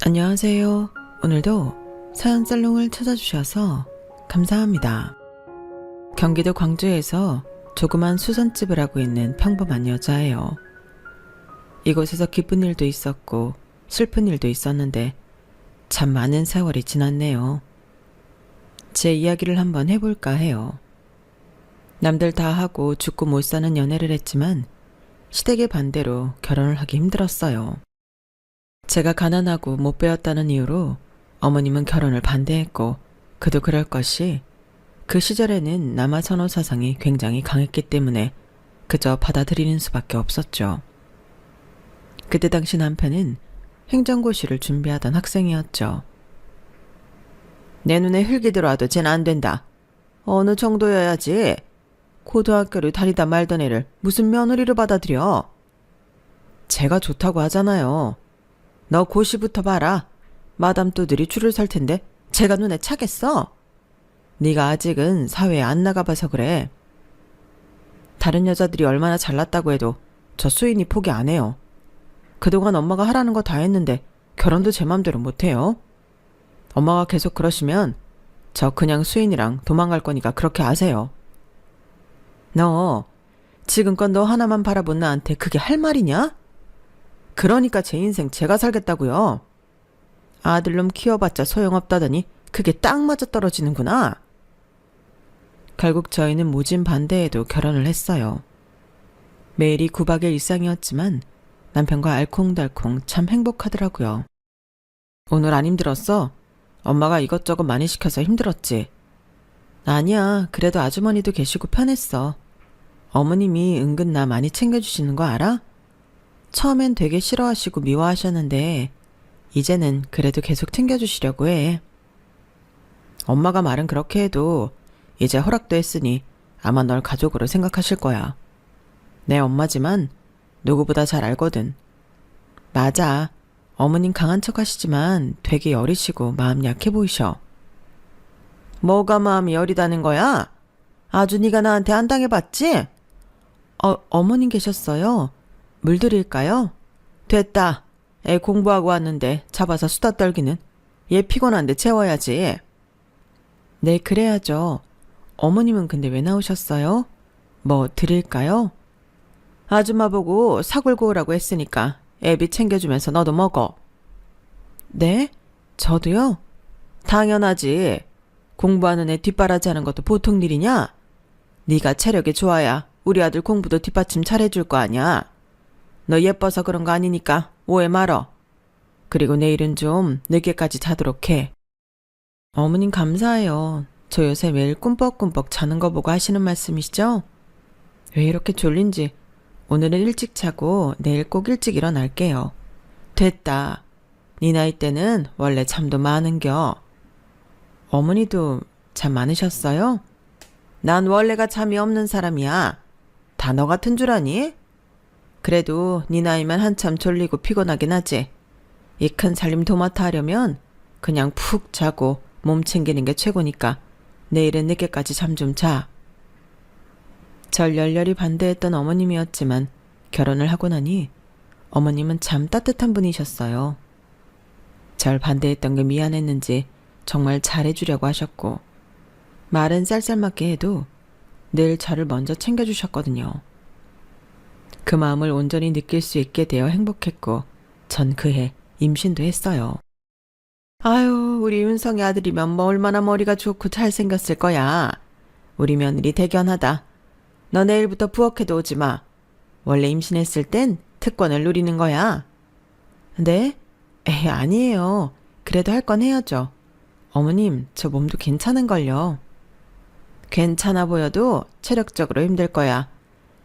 안녕하세요. 오늘도 사연살롱을 찾아주셔서 감사합니다. 경기도 광주에서 조그만 수선집을 하고 있는 평범한 여자예요. 이곳에서 기쁜 일도 있었고 슬픈 일도 있었는데 참 많은 세월이 지났네요. 제 이야기를 한번 해볼까 해요. 남들 다 하고 죽고 못 사는 연애를 했지만 시댁의 반대로 결혼을 하기 힘들었어요. 제가 가난하고 못 배웠다는 이유로 어머님은 결혼을 반대했고 그도 그럴 것이 그 시절에는 남아 선호 사상이 굉장히 강했기 때문에 그저 받아들이는 수밖에 없었죠. 그때 당시 남편은 행정고시를 준비하던 학생이었죠. 내 눈에 흙이 들어와도 쟤는 안 된다. 어느 정도여야지. 고등학교를 다니다 말던 애를 무슨 며느리로 받아들여. 제가 좋다고 하잖아요. 너 고시부터 봐라. 마담 또들이 줄을 설 텐데 제가 눈에 차겠어? 네가 아직은 사회에 안 나가봐서 그래. 다른 여자들이 얼마나 잘났다고 해도 저 수인이 포기 안 해요. 그동안 엄마가 하라는 거 다 했는데 결혼도 제 맘대로 못해요. 엄마가 계속 그러시면 저 그냥 수인이랑 도망갈 거니까 그렇게 아세요. 너 지금껏 너 하나만 바라본 나한테 그게 할 말이냐? 그러니까 제 인생 제가 살겠다고요. 아들놈 키워봤자 소용없다더니 그게 딱 맞아 떨어지는구나. 결국 저희는 모진 반대에도 결혼을 했어요. 매일이 구박의 일상이었지만 남편과 알콩달콩 참 행복하더라고요. 오늘 안 힘들었어? 엄마가 이것저것 많이 시켜서 힘들었지? 아니야. 그래도 아주머니도 계시고 편했어. 어머님이 은근 나 많이 챙겨주시는 거 알아? 처음엔 되게 싫어하시고 미워하셨는데 이제는 그래도 계속 챙겨주시려고 해. 엄마가 말은 그렇게 해도 이제 허락도 했으니 아마 널 가족으로 생각하실 거야. 내 엄마지만 누구보다 잘 알거든. 맞아. 어머님 강한 척 하시지만 되게 여리시고 마음 약해 보이셔. 뭐가 마음이 여리다는 거야? 아주 네가 나한테 안 당해봤지? 어머님 계셨어요. 물 드릴까요? 됐다. 애 공부하고 왔는데 잡아서 수다 떨기는. 얘 피곤한데 채워야지. 네, 그래야죠. 어머님은 근데 왜 나오셨어요? 뭐 드릴까요? 아줌마 보고 사골고 오라고 했으니까 애비 챙겨주면서 너도 먹어. 네? 저도요? 당연하지. 공부하는 애 뒷바라지 하는 것도 보통 일이냐? 네가 체력이 좋아야 우리 아들 공부도 뒷받침 잘해줄 거 아냐? 너 예뻐서 그런 거 아니니까 오해 말어. 그리고 내일은 좀 늦게까지 자도록 해. 어머님 감사해요. 저 요새 매일 꿈뻑꿈뻑 자는 거 보고 하시는 말씀이시죠? 왜 이렇게 졸린지 오늘은 일찍 자고 내일 꼭 일찍 일어날게요. 됐다. 네 나이 때는 원래 잠도 많은겨. 어머니도 잠 많으셨어요? 난 원래가 잠이 없는 사람이야. 다 너 같은 줄 아니? 그래도 네 나이면 한참 졸리고 피곤하긴 하지. 이 큰 살림 도맡아 하려면 그냥 푹 자고 몸 챙기는 게 최고니까 내일은 늦게까지 잠 좀 자. 절 열렬히 반대했던 어머님이었지만 결혼을 하고 나니 어머님은 참 따뜻한 분이셨어요. 절 반대했던 게 미안했는지 정말 잘해주려고 하셨고 말은 쌀쌀맞게 해도 늘 저를 먼저 챙겨주셨거든요. 그 마음을 온전히 느낄 수 있게 되어 행복했고 전 그해 임신도 했어요. 아유, 우리 윤성이 아들이면 뭐 얼마나 머리가 좋고 잘생겼을 거야. 우리 며느리 대견하다. 너 내일부터 부엌에도 오지 마. 원래 임신했을 땐 특권을 누리는 거야. 네? 에이, 아니에요. 그래도 할 건 해야죠. 어머님, 저 몸도 괜찮은걸요. 괜찮아 보여도 체력적으로 힘들 거야.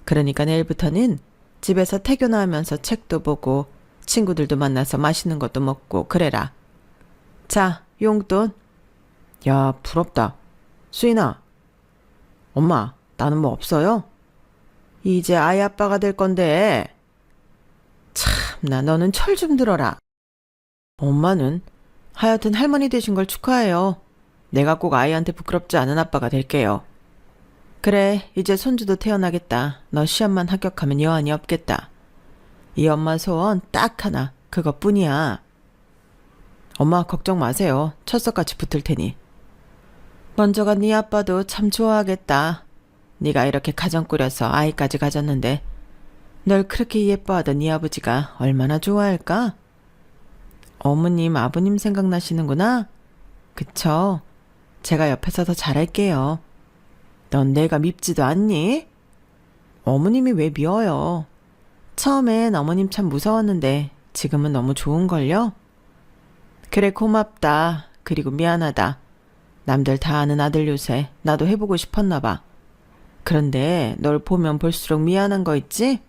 그러니까 내일부터는 집에서 태교나 하면서 책도 보고 친구들도 만나서 맛있는 것도 먹고 그래라. 자, 용돈. 야, 부럽다. 수인아. 엄마, 나는 뭐 없어요? 이제 아이 아빠가 될 건데. 참나, 너는 철 좀 들어라. 엄마는? 하여튼 할머니 되신 걸 축하해요. 내가 꼭 아이한테 부끄럽지 않은 아빠가 될게요. 그래, 이제 손주도 태어나겠다. 너 시험만 합격하면 여한이 없겠다. 이 엄마 소원 딱 하나, 그것뿐이야. 엄마 걱정 마세요. 철석같이 붙을 테니. 먼저가 네 아빠도 참 좋아하겠다. 네가 이렇게 가정 꾸려서 아이까지 가졌는데 널 그렇게 예뻐하던 네 아버지가 얼마나 좋아할까? 어머님, 아버님 생각나시는구나? 그쵸? 제가 옆에서 더 잘할게요. 넌 내가 밉지도 않니? 어머님이 왜 미워요? 처음엔 어머님 참 무서웠는데 지금은 너무 좋은걸요? 그래, 고맙다. 그리고 미안하다. 남들 다 아는 아들 요새 나도 해보고 싶었나 봐. 그런데 널 보면 볼수록 미안한 거 있지?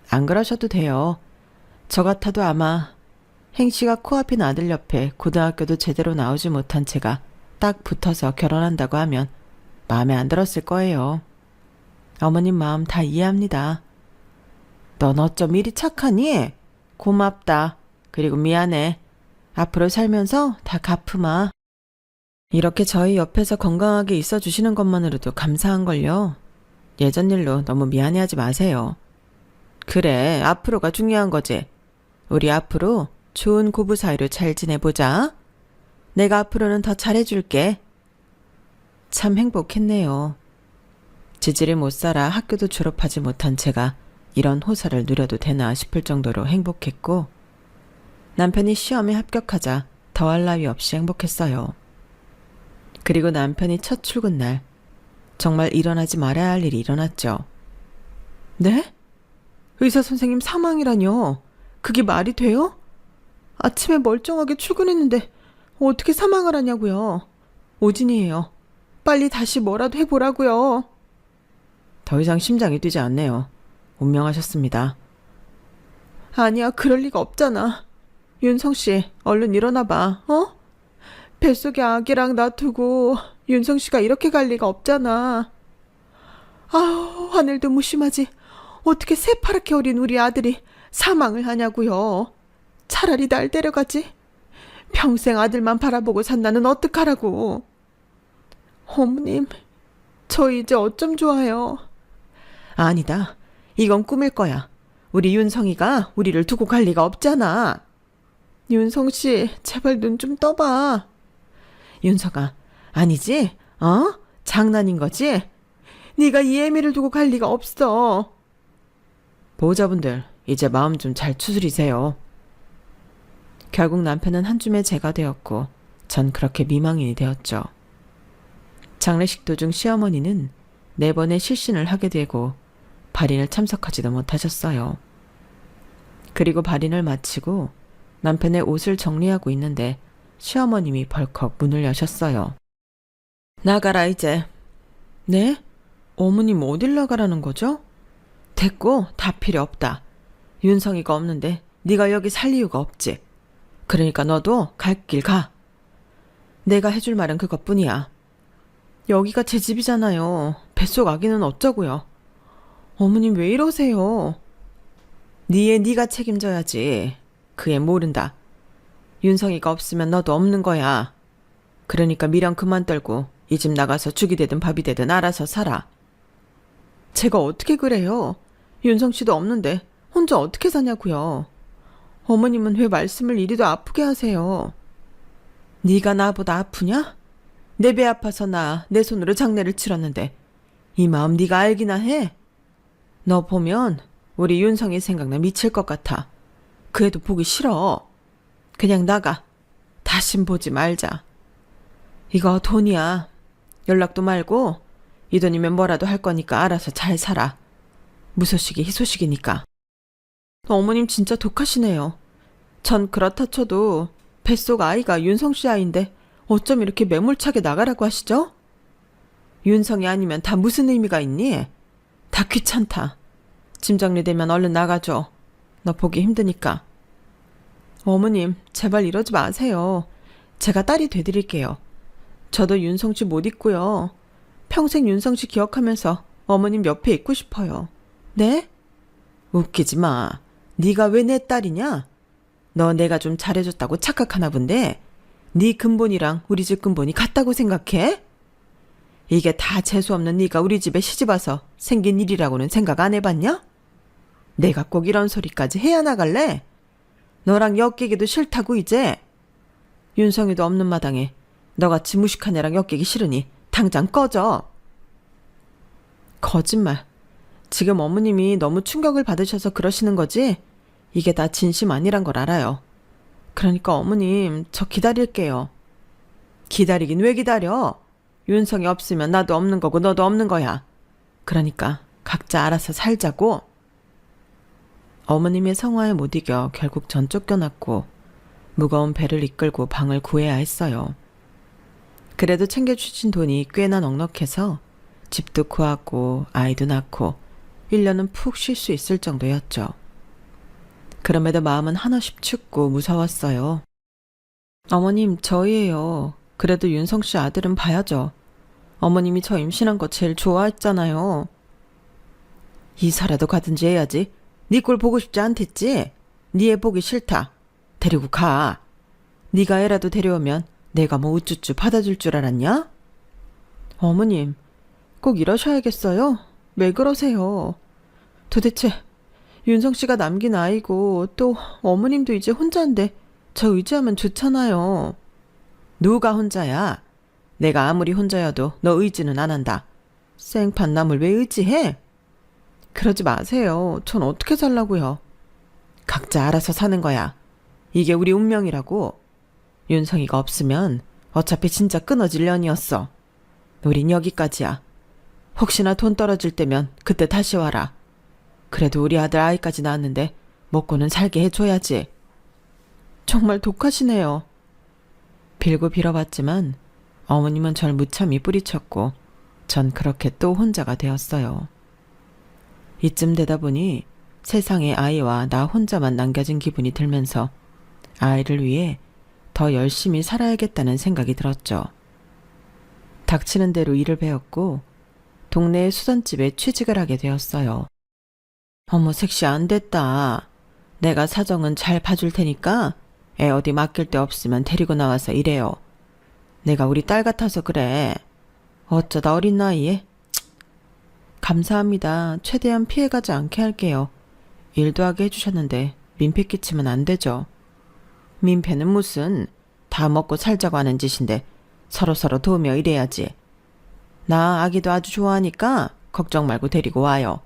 안 그러셔도 돼요. 저 같아도 아마 행씨가 코앞인 아들 옆에 고등학교도 제대로 나오지 못한 채가 딱 붙어서 결혼한다고 하면 마음에 안 들었을 거예요. 어머님 마음 다 이해합니다. 넌 어쩜 이리 착하니? 고맙다. 그리고 미안해. 앞으로 살면서 다 갚으마. 이렇게 저희 옆에서 건강하게 있어주시는 것만으로도 감사한걸요. 예전 일로 너무 미안해하지 마세요. 그래, 앞으로가 중요한 거지. 우리 앞으로 좋은 고부 사이로 잘 지내보자. 내가 앞으로는 더 잘해줄게. 참 행복했네요. 지지를 못 살아 학교도 졸업하지 못한 제가 이런 호사를 누려도 되나 싶을 정도로 행복했고, 남편이 시험에 합격하자 더할 나위 없이 행복했어요. 그리고 남편이 첫 출근 날 정말 일어나지 말아야 할 일이 일어났죠. 네? 의사 선생님 사망이라뇨? 그게 말이 돼요? 아침에 멀쩡하게 출근했는데 어떻게 사망을 하냐고요. 오진이에요. 빨리 다시 뭐라도 해보라고요. 더 이상 심장이 뛰지 않네요. 운명하셨습니다. 아니야, 그럴 리가 없잖아. 윤성씨, 얼른 일어나봐, 어? 뱃속에 아기랑 놔두고 윤성씨가 이렇게 갈 리가 없잖아. 아우, 하늘도 무심하지. 어떻게 새파랗게 어린 우리 아들이 사망을 하냐고요. 차라리 날 데려가지. 평생 아들만 바라보고 산다는 어떡하라고. 어머님, 저 이제 어쩜 좋아요. 아니다. 이건 꿈일 거야. 우리 윤성이가 우리를 두고 갈 리가 없잖아. 윤성씨, 제발 눈 좀 떠봐. 윤성아, 아니지? 어? 장난인 거지? 네가 이 애미를 두고 갈 리가 없어. 보호자분들, 이제 마음 좀 잘 추스리세요. 결국 남편은 한 줌의 재가 되었고 전 그렇게 미망인이 되었죠. 장례식 도중 시어머니는 4번의 실신을 하게 되고 발인을 참석하지도 못하셨어요. 그리고 발인을 마치고 남편의 옷을 정리하고 있는데 시어머님이 벌컥 문을 여셨어요. 나가라 이제. 네? 어머님 어딜 나가라는 거죠? 됐고, 다 필요 없다. 윤성이가 없는데 네가 여기 살 이유가 없지. 그러니까 너도 갈 길 가. 내가 해줄 말은 그것뿐이야. 여기가 제 집이잖아요. 뱃속 아기는 어쩌고요. 어머님 왜 이러세요? 네 애 네가 책임져야지. 그 애 모른다. 윤성이가 없으면 너도 없는 거야. 그러니까 미련 그만 떨고 이 집 나가서 죽이 되든 밥이 되든 알아서 살아. 제가 어떻게 그래요? 윤성 씨도 없는데 혼자 어떻게 사냐고요. 어머님은 왜 말씀을 이리도 아프게 하세요? 네가 나보다 아프냐? 내 배 아파서 나 내 손으로 장례를 치렀는데 이 마음 네가 알기나 해? 너 보면 우리 윤성이 생각나 미칠 것 같아. 그 애도 보기 싫어. 그냥 나가. 다신 보지 말자. 이거 돈이야. 연락도 말고 이 돈이면 뭐라도 할 거니까 알아서 잘 살아. 무소식이 희소식이니까. 어머님 진짜 독하시네요. 전 그렇다 쳐도 뱃속 아이가 윤성 씨 아이인데 어쩜 이렇게 매몰차게 나가라고 하시죠? 윤성이 아니면 다 무슨 의미가 있니? 다 귀찮다. 짐 정리되면 얼른 나가줘. 너 보기 힘드니까. 어머님, 제발 이러지 마세요. 제가 딸이 돼드릴게요. 저도 윤성 씨 못 잊고요. 평생 윤성 씨 기억하면서 어머님 옆에 있고 싶어요. 네? 웃기지 마. 네가 왜 내 딸이냐? 너 내가 좀 잘해줬다고 착각하나 본데 네 근본이랑 우리 집 근본이 같다고 생각해? 이게 다 재수없는 네가 우리 집에 시집와서 생긴 일이라고는 생각 안 해봤냐? 내가 꼭 이런 소리까지 해야 나갈래? 너랑 엮이기도 싫다고 이제. 윤성이도 없는 마당에 너같이 무식한 애랑 엮이기 싫으니 당장 꺼져. 거짓말. 지금 어머님이 너무 충격을 받으셔서 그러시는 거지? 이게 다 진심 아니란 걸 알아요. 그러니까 어머님, 저 기다릴게요. 기다리긴 왜 기다려? 윤성이 없으면 나도 없는 거고 너도 없는 거야. 그러니까 각자 알아서 살자고. 어머님의 성화에 못 이겨 결국 전 쫓겨났고 무거운 배를 이끌고 방을 구해야 했어요. 그래도 챙겨주신 돈이 꽤나 넉넉해서 집도 구하고 아이도 낳고 1년은 푹 쉴 수 있을 정도였죠. 그럼에도 마음은 한없이 춥고 무서웠어요. 어머님, 저희예요. 그래도 윤성 씨 아들은 봐야죠. 어머님이 저 임신한 거 제일 좋아했잖아요. 이사라도 가든지 해야지. 네 꼴 보고 싶지 않댔지? 네 애 보기 싫다. 데리고 가. 네가 애라도 데려오면 내가 뭐 우쭈쭈 받아줄 줄 알았냐? 어머님, 꼭 이러셔야겠어요? 왜 그러세요? 도대체 윤성 씨가 남긴 아이고 또 어머님도 이제 혼자인데 저 의지하면 좋잖아요. 누가 혼자야? 내가 아무리 혼자여도 너 의지는 안 한다. 생판 남을 왜 의지해? 그러지 마세요. 전 어떻게 살라고요? 각자 알아서 사는 거야. 이게 우리 운명이라고. 윤성이가 없으면 어차피 진짜 끊어질 년이었어. 우린 여기까지야. 혹시나 돈 떨어질 때면 그때 다시 와라. 그래도 우리 아들 아이까지 낳았는데 먹고는 살게 해줘야지. 정말 독하시네요. 빌고 빌어봤지만 어머님은 절 무참히 뿌리쳤고 전 그렇게 또 혼자가 되었어요. 이쯤 되다 보니 세상에 아이와 나 혼자만 남겨진 기분이 들면서 아이를 위해 더 열심히 살아야겠다는 생각이 들었죠. 닥치는 대로 일을 배웠고 동네의 수선집에 취직을 하게 되었어요. 어머, 색시 안 됐다. 내가 사정은 잘 봐줄 테니까 애 어디 맡길 데 없으면 데리고 나와서 일해요. 내가 우리 딸 같아서 그래. 어쩌다 어린 나이에. 감사합니다. 최대한 피해가지 않게 할게요. 일도 하게 해주셨는데 민폐 끼치면 안 되죠. 민폐는 무슨, 다 먹고 살자고 하는 짓인데 서로서로 도우며 일해야지. 나 아기도 아주 좋아하니까 걱정 말고 데리고 와요.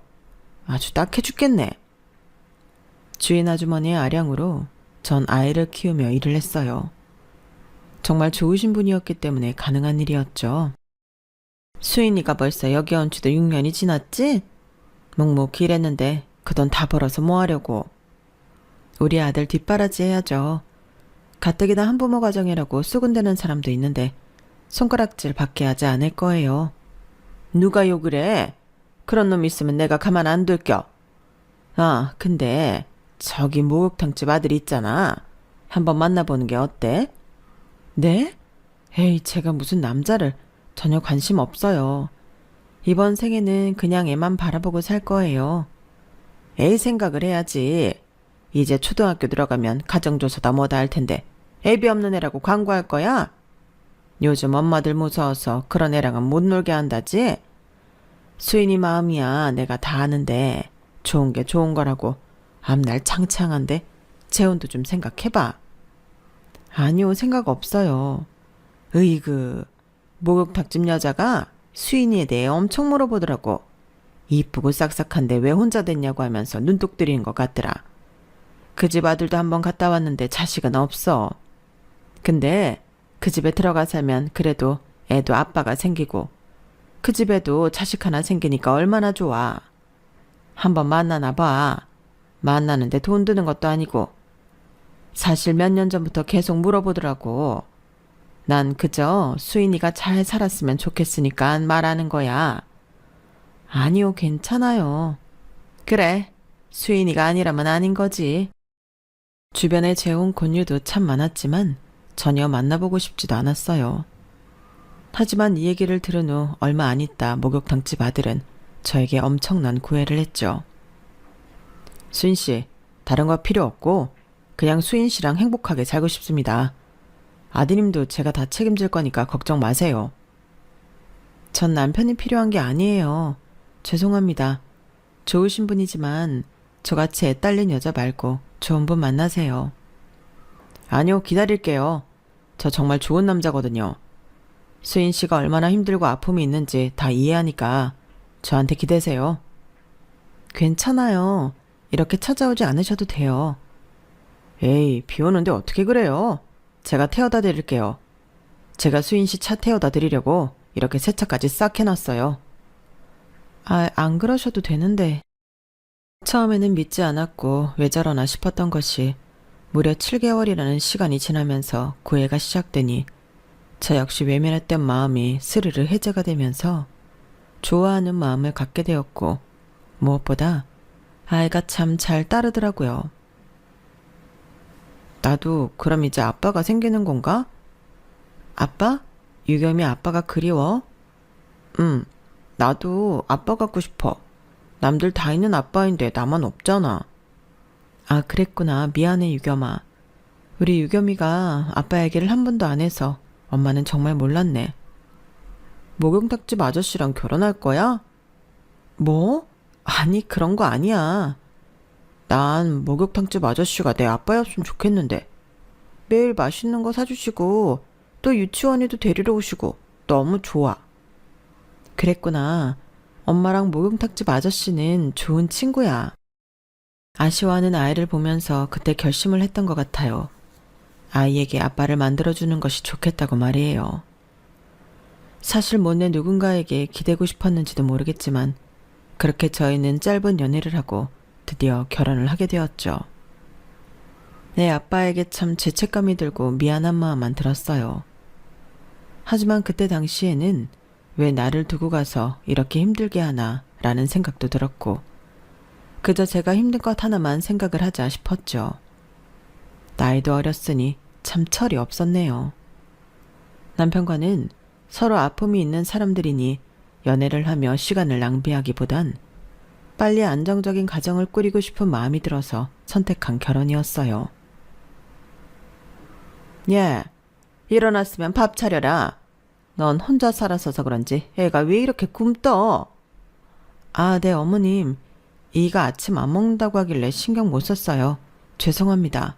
아주 딱해 죽겠네. 주인 아주머니의 아량으로 전 아이를 키우며 일을 했어요. 정말 좋으신 분이었기 때문에 가능한 일이었죠. 수인이가 벌써 여기 온 지도 6년이 지났지? 묵묵히 일했는데 그 돈 다 벌어서 뭐 하려고. 우리 아들 뒷바라지 해야죠. 가뜩이나 한부모 가정이라고 수군대는 사람도 있는데 손가락질 받게 하지 않을 거예요. 누가 욕을 해? 그런 놈 있으면 내가 가만 안 둘겨. 아, 근데 저기 목욕탕집 아들 있잖아. 한번 만나보는 게 어때? 네? 에이, 제가 무슨 남자를. 전혀 관심 없어요. 이번 생에는 그냥 애만 바라보고 살 거예요. 애 생각을 해야지. 이제 초등학교 들어가면 가정조사다 뭐다 할 텐데 애비 없는 애라고 광고할 거야? 요즘 엄마들 무서워서 그런 애랑은 못 놀게 한다지? 수인이 마음이야 내가 다 아는데 좋은 게 좋은 거라고. 앞날 창창한데 재혼도 좀 생각해봐. 아니요, 생각 없어요. 으이그, 목욕탕집 여자가 수인이에 대해 엄청 물어보더라고. 이쁘고 싹싹한데 왜 혼자 됐냐고 하면서 눈독 들이는 것 같더라. 그 집 아들도 한번 갔다 왔는데 자식은 없어. 근데 그 집에 들어가 살면 그래도 애도 아빠가 생기고 그 집에도 자식 하나 생기니까 얼마나 좋아. 한번 만나나 봐. 만나는데 돈 드는 것도 아니고. 사실 몇 년 전부터 계속 물어보더라고. 난 그저 수인이가 잘 살았으면 좋겠으니까 말하는 거야. 아니요, 괜찮아요. 그래, 수인이가 아니라면 아닌 거지. 주변에 재혼 권유도 참 많았지만 전혀 만나보고 싶지도 않았어요. 하지만 이 얘기를 들은 후 얼마 안 있다 목욕탕집 아들은 저에게 엄청난 구애를 했죠. 수인 씨, 다른 거 필요 없고 그냥 수인 씨랑 행복하게 살고 싶습니다. 아드님도 제가 다 책임질 거니까 걱정 마세요. 전 남편이 필요한 게 아니에요. 죄송합니다. 좋으신 분이지만 저같이 애 딸린 여자 말고 좋은 분 만나세요. 아니요, 기다릴게요. 저 정말 좋은 남자거든요. 수인 씨가 얼마나 힘들고 아픔이 있는지 다 이해하니까 저한테 기대세요. 괜찮아요. 이렇게 찾아오지 않으셔도 돼요. 에이, 비 오는데 어떻게 그래요? 제가 태워다 드릴게요. 제가 수인 씨 차 태워다 드리려고 이렇게 세차까지 싹 해놨어요. 안 그러셔도 되는데. 처음에는 믿지 않았고 왜 저러나 싶었던 것이 무려 7개월이라는 시간이 지나면서 구애가 시작되니 저 역시 외면했던 마음이 스르르 해제가 되면서 좋아하는 마음을 갖게 되었고 무엇보다 아이가 참 잘 따르더라고요. 나도 그럼 이제 아빠가 생기는 건가? 아빠? 유겸이 아빠가 그리워? 나도 아빠 갖고 싶어. 남들 다 있는 아빠인데 나만 없잖아. 아, 그랬구나. 미안해, 유겸아. 우리 유겸이가 아빠 얘기를 한 번도 안 해서 엄마는 정말 몰랐네. 목욕탕집 아저씨랑 결혼할 거야? 뭐? 아니, 그런 거 아니야. 난 목욕탕집 아저씨가 내 아빠였으면 좋겠는데. 매일 맛있는 거 사주시고 또 유치원에도 데리러 오시고 너무 좋아. 그랬구나. 엄마랑 목욕탕집 아저씨는 좋은 친구야. 아쉬워하는 아이를 보면서 그때 결심을 했던 것 같아요. 아이에게 아빠를 만들어주는 것이 좋겠다고 말이에요. 사실 못내 누군가에게 기대고 싶었는지도 모르겠지만 그렇게 저희는 짧은 연애를 하고 드디어 결혼을 하게 되었죠. 내 아빠에게 참 죄책감이 들고 미안한 마음만 들었어요. 하지만 그때 당시에는 왜 나를 두고 가서 이렇게 힘들게 하나 라는 생각도 들었고 그저 제가 힘든 것 하나만 생각을 하자 싶었죠. 나이도 어렸으니 참 철이 없었네요. 남편과는 서로 아픔이 있는 사람들이니 연애를 하며 시간을 낭비하기보단 빨리 안정적인 가정을 꾸리고 싶은 마음이 들어서 선택한 결혼이었어요. 예, 일어났으면 밥 차려라. 넌 혼자 살아서서 그런지 애가 왜 이렇게 굶떠? 아, 네, 어머님. 이가 아침 안 먹는다고 하길래 신경 못 썼어요. 죄송합니다.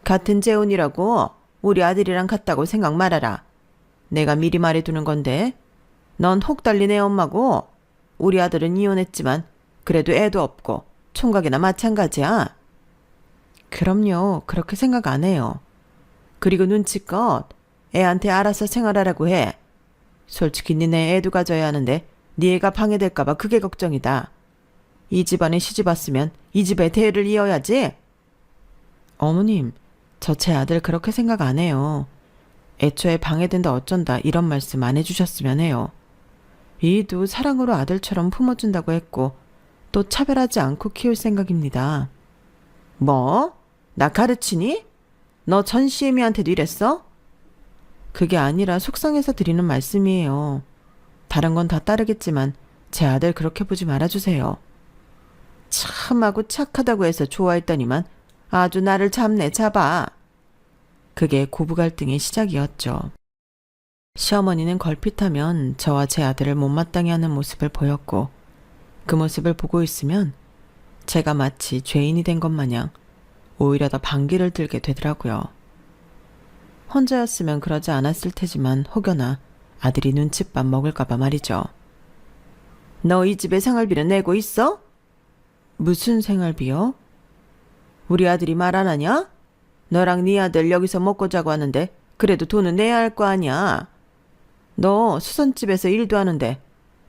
같은 재혼이라고 우리 아들이랑 같다고 생각 말아라. 내가 미리 말해두는 건데 넌 혹 달린 애 엄마고 우리 아들은 이혼했지만 그래도 애도 없고 총각이나 마찬가지야. 그럼요. 그렇게 생각 안 해요. 그리고 눈치껏 애한테 알아서 생활하라고 해. 솔직히 니네 애도 가져야 하는데 네 애가 방해될까봐 그게 걱정이다. 이 집안에 시집 왔으면 이 집의 대를 이어야지. 어머님, 저 제 아들 그렇게 생각 안 해요. 애초에 방해된다 어쩐다 이런 말씀 안 해주셨으면 해요. 이도 사랑으로 아들처럼 품어준다고 했고 또 차별하지 않고 키울 생각입니다. 뭐? 나 가르치니? 너 전시애미한테도 이랬어? 그게 아니라 속상해서 드리는 말씀이에요. 다른 건 다 따르겠지만 제 아들 그렇게 보지 말아주세요. 참하고 착하다고 해서 좋아했더니만 아주 나를 잡네 잡아. 그게 고부 갈등의 시작이었죠. 시어머니는 걸핏하면 저와 제 아들을 못마땅해 하는 모습을 보였고 그 모습을 보고 있으면 제가 마치 죄인이 된 것 마냥 오히려 더 반기를 들게 되더라고요. 혼자였으면 그러지 않았을 테지만 혹여나 아들이 눈칫밥 먹을까봐 말이죠. 너 이 집에 생활비는 내고 있어? 무슨 생활비요? 우리 아들이 말 안 하냐? 너랑 네 아들 여기서 먹고 자고 하는데 그래도 돈은 내야 할 거 아니야. 너 수선집에서 일도 하는데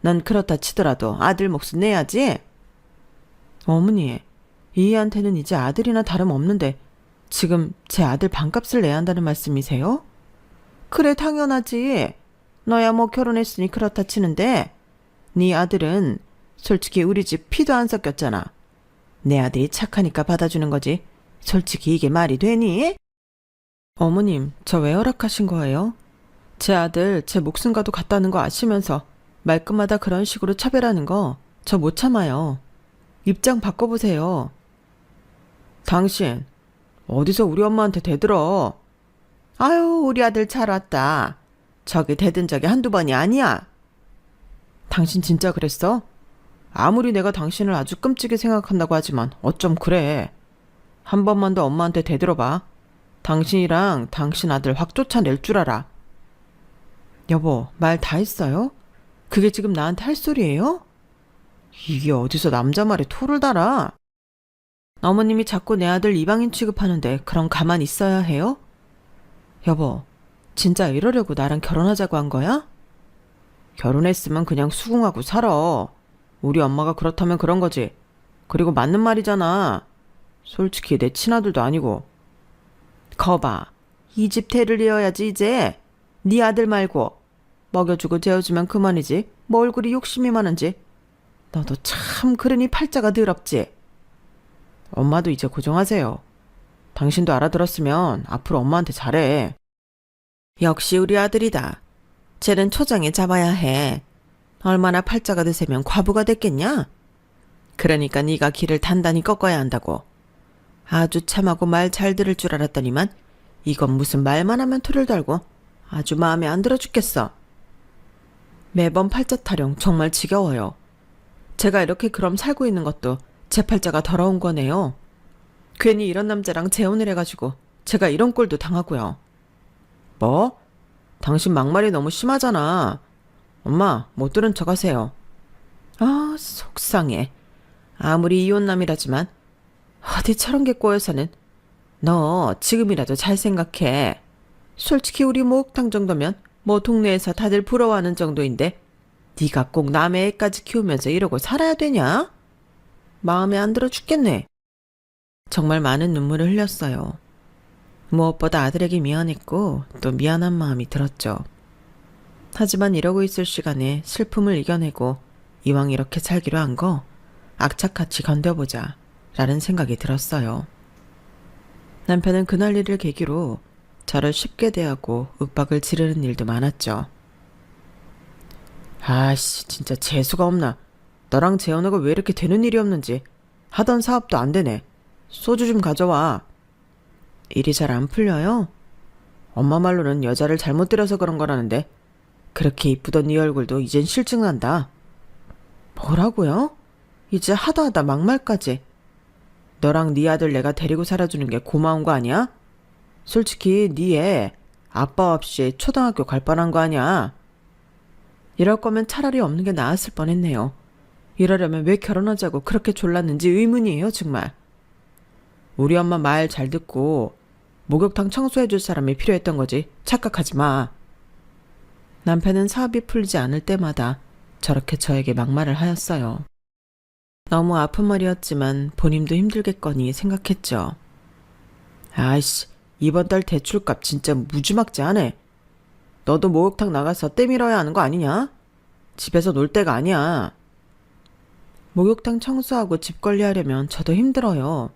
넌 그렇다 치더라도 아들 몫은 내야지. 어머니, 이 애한테는 이제 아들이나 다름없는데 지금 제 아들 반값을 내야 한다는 말씀이세요? 그래, 당연하지. 너야 뭐 결혼했으니 그렇다 치는데 네 아들은 솔직히 우리 집 피도 안 섞였잖아. 내 아들이 착하니까 받아주는 거지. 솔직히 이게 말이 되니? 어머님, 저 왜 허락하신 거예요? 제 아들 제 목숨과도 같다는 거 아시면서 말끝마다 그런 식으로 차별하는 거 저 못 참아요. 입장 바꿔보세요. 당신 어디서 우리 엄마한테 대들어? 아유, 우리 아들 잘 왔다. 저기 대든 적이 한두 번이 아니야. 당신 진짜 그랬어? 아무리 내가 당신을 아주 끔찍이 생각한다고 하지만 어쩜 그래. 한 번만 더 엄마한테 대들어봐. 당신이랑 당신 아들 확 쫓아낼 줄 알아. 여보, 말 다 했어요? 그게 지금 나한테 할 소리예요? 이게 어디서 남자 말에 토를 달아? 어머님이 자꾸 내 아들 이방인 취급하는데 그럼 가만히 있어야 해요? 여보, 진짜 이러려고 나랑 결혼하자고 한 거야? 결혼했으면 그냥 수긍하고 살아. 우리 엄마가 그렇다면 그런 거지. 그리고 맞는 말이잖아. 솔직히 내 친아들도 아니고. 거봐, 이 집 대를 이어야지 이제. 네 아들 말고. 먹여주고 재워주면 그만이지. 뭐 얼굴이 욕심이 많은지. 너도 참 그러니 팔자가 더럽지. 엄마도 이제 고정하세요. 당신도 알아들었으면 앞으로 엄마한테 잘해. 역시 우리 아들이다. 쟤는 초장에 잡아야 해. 얼마나 팔자가 드세면 과부가 됐겠냐? 그러니까 네가 길을 단단히 꺾어야 한다고. 아주 참하고 말 잘 들을 줄 알았더니만 이건 무슨 말만 하면 토를 달고 아주 마음에 안 들어 죽겠어. 매번 팔자 타령 정말 지겨워요. 제가 이렇게 그럼 살고 있는 것도 제 팔자가 더러운 거네요. 괜히 이런 남자랑 재혼을 해가지고 제가 이런 꼴도 당하고요. 뭐? 당신 막말이 너무 심하잖아. 엄마, 못 들은 척 하세요. 아, 속상해. 아무리 이혼남이라지만 어디 저런 게 꼬여서는. 너 지금이라도 잘 생각해. 솔직히 우리 목욕탕 정도면 뭐 동네에서 다들 부러워하는 정도인데 네가 꼭 남의 애까지 키우면서 이러고 살아야 되냐? 마음에 안 들어 죽겠네. 정말 많은 눈물을 흘렸어요. 무엇보다 아들에게 미안했고 또 미안한 마음이 들었죠. 하지만 이러고 있을 시간에 슬픔을 이겨내고 이왕 이렇게 살기로 한 거 악착같이 견뎌보자 라는 생각이 들었어요. 남편은 그날 일을 계기로 저를 쉽게 대하고 윽박을 지르는 일도 많았죠. 아씨, 진짜 재수가 없나. 너랑 재혼하고 왜 이렇게 되는 일이 없는지. 하던 사업도 안 되네. 소주 좀 가져와. 일이 잘 안 풀려요? 엄마 말로는 여자를 잘못 들여서 그런 거라는데 그렇게 이쁘던 네 얼굴도 이젠 실증난다. 뭐라고요? 이제 하다 하다 막말까지. 너랑 네 아들 내가 데리고 살아주는 게 고마운 거 아니야? 솔직히 네 애 아빠 없이 초등학교 갈 뻔한 거 아니야? 이럴 거면 차라리 없는 게 나았을 뻔했네요. 이러려면 왜 결혼하자고 그렇게 졸랐는지 의문이에요, 정말. 우리 엄마 말 잘 듣고 목욕탕 청소해줄 사람이 필요했던 거지. 착각하지 마. 남편은 사업이 풀리지 않을 때마다 저렇게 저에게 막말을 하였어요. 너무 아픈 말이었지만 본인도 힘들겠거니 생각했죠. 아이씨, 이번 달 대출값 진짜 무지막지하네. 너도 목욕탕 나가서 때밀어야 하는 거 아니냐? 집에서 놀 때가 아니야. 목욕탕 청소하고 집 관리하려면 저도 힘들어요.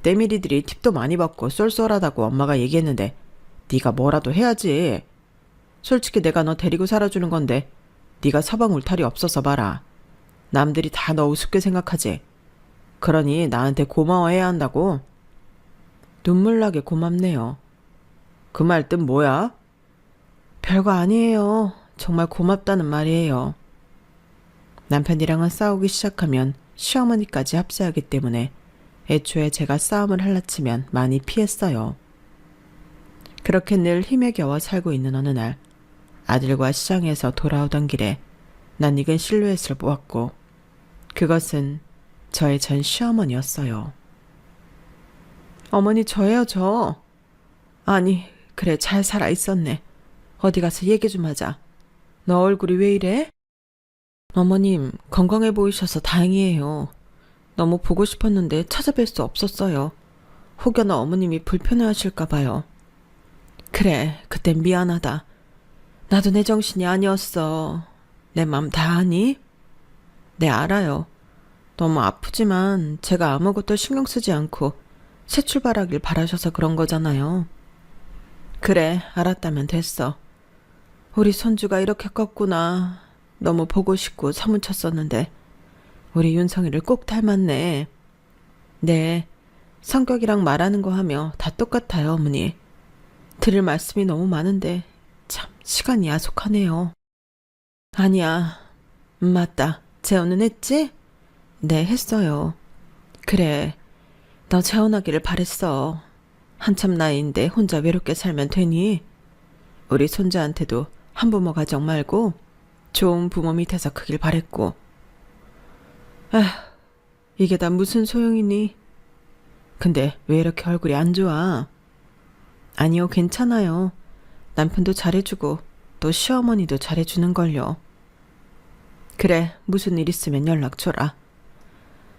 때밀이들이 팁도 많이 받고 쏠쏠하다고 엄마가 얘기했는데 네가 뭐라도 해야지. 솔직히 내가 너 데리고 살아주는 건데 네가 서방 울타리 없어서 봐라. 남들이 다 너 우습게 생각하지. 그러니 나한테 고마워해야 한다고. 눈물나게 고맙네요. 그 말 뜻 뭐야? 별거 아니에요. 정말 고맙다는 말이에요. 남편이랑은 싸우기 시작하면 시어머니까지 합세하기 때문에 애초에 제가 싸움을 할라치면 많이 피했어요. 그렇게 늘 힘에 겨워 살고 있는 어느 날 아들과 시장에서 돌아오던 길에 낯익은 실루엣을 보았고 그것은 저의 전 시어머니였어요. 어머니 저예요, 저. 아니, 그래 잘 살아있었네. 어디 가서 얘기 좀 하자. 너 얼굴이 왜 이래? 어머님 건강해 보이셔서 다행이에요. 너무 보고 싶었는데 찾아뵐 수 없었어요. 혹여나 어머님이 불편해하실까 봐요. 그래, 그땐 미안하다. 나도 내 정신이 아니었어. 내 맘 다 아니? 네, 알아요. 너무 아프지만 제가 아무것도 신경 쓰지 않고 새 출발하길 바라셔서 그런 거잖아요. 그래, 알았다면 됐어. 우리 손주가 이렇게 컸구나. 너무 보고 싶고 사무쳤었는데 우리 윤성이를 꼭 닮았네. 네, 성격이랑 말하는 거 하며 다 똑같아요, 어머니. 드릴 말씀이 너무 많은데 참 시간이 야속하네요. 아니야, 맞다. 재혼은 했지? 네, 했어요. 그래, 너 재혼하기를 바랬어. 한참 나이인데 혼자 외롭게 살면 되니? 우리 손자한테도 한부모 가정 말고 좋은 부모 밑에서 크길 바랬고. 에휴, 이게 다 무슨 소용이니? 근데 왜 이렇게 얼굴이 안 좋아? 아니요, 괜찮아요. 남편도 잘해주고 또 시어머니도 잘해주는걸요. 그래, 무슨 일 있으면 연락 줘라.